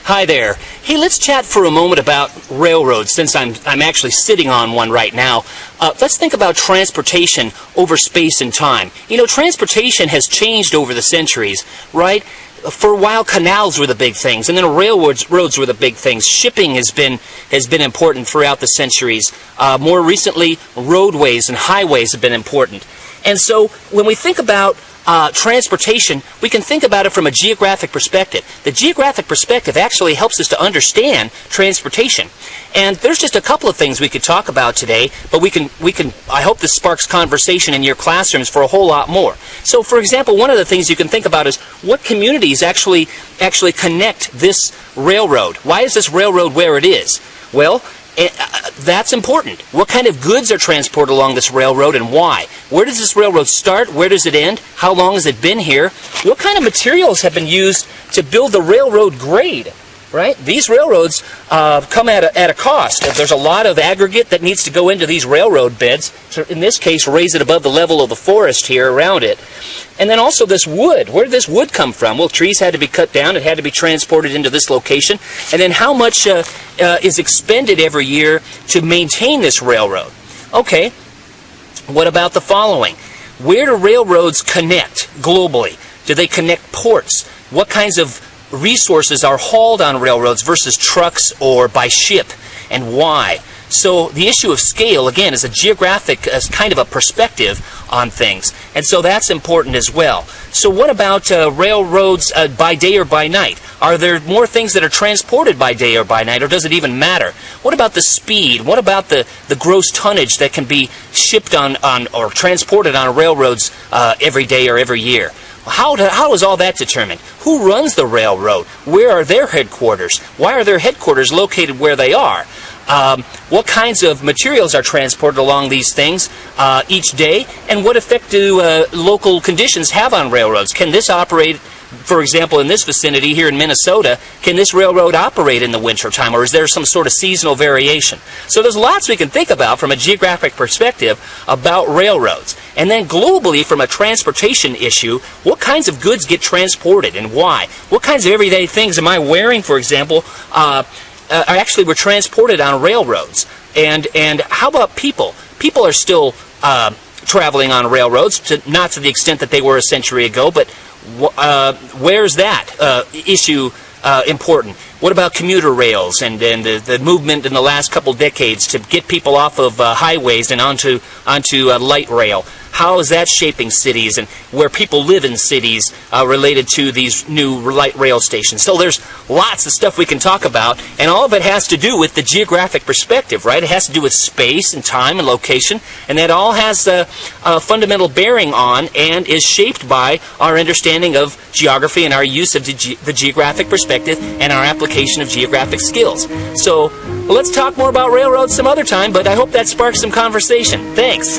Hi there. Hey, let's chat for a moment about railroads, since I'm actually sitting on one right now. Let's think about transportation over space and time. You know, transportation has changed over the centuries, right? For a while, canals were the big things, and then roads were the big things. Shipping has been important throughout the centuries. More recently, roadways and highways have been important. And so when we think about transportation, we can think about it from a geographic perspective. The geographic perspective actually helps us to understand transportation. And there's just a couple of things we could talk about today, but we can I hope this sparks conversation in your classrooms for a whole lot more. So for example, one of the things you can think about is what communities actually connect this railroad. Why is this railroad where it is? Well, that's important. What kind of goods are transported along this railroad and why? Where does this railroad start? Where does it end? How long has it been here? What kind of materials have been used to build the railroad grade? Right? These railroads come at a cost. There's a lot of aggregate that needs to go into these railroad beds to, in this case, raise it above the level of the forest here around it. And then also this wood. Where did this wood come from? Well, trees had to be cut down. It had to be transported into this location. And then how much is expended every year to maintain this railroad? Okay, what about the following? Where do railroads connect globally? Do they connect ports? What kinds of resources are hauled on railroads versus trucks or by ship, and why? So the issue of scale, again, is a geographic, as kind of a perspective on things, and so that's important as well. So what about railroads by day or by night? Are there more things that are transported by day or by night, or does it even matter? What about the speed? What about the gross tonnage that can be shipped on or transported on railroads every day or every year? How is all that determined? Who runs the railroad? Where are their headquarters? Why are their headquarters located where they are? What kinds of materials are transported along these things each day? And what effect do local conditions have on railroads? Can this operate, for example, in this vicinity here in Minnesota, can this railroad operate in the wintertime, or is there some sort of seasonal variation? So there's lots we can think about from a geographic perspective about railroads. And then globally, from a transportation issue, what kinds of goods get transported and why? What kinds of everyday things am I wearing, for example, actually were transported on railroads? And how about people? People are still traveling on railroads, not to the extent that they were a century ago, but where's that issue important? What about commuter rails and the movement in the last couple decades to get people off of highways and onto light rail? How is that shaping cities and where people live in cities related to these new light rail stations? So there's lots of stuff we can talk about, and all of it has to do with the geographic perspective, right? It has to do with space and time and location, and that all has a fundamental bearing on and is shaped by our understanding of geography and our use of the geographic perspective and our application of geographic skills. So let's talk more about railroads some other time, but I hope that sparks some conversation. Thanks.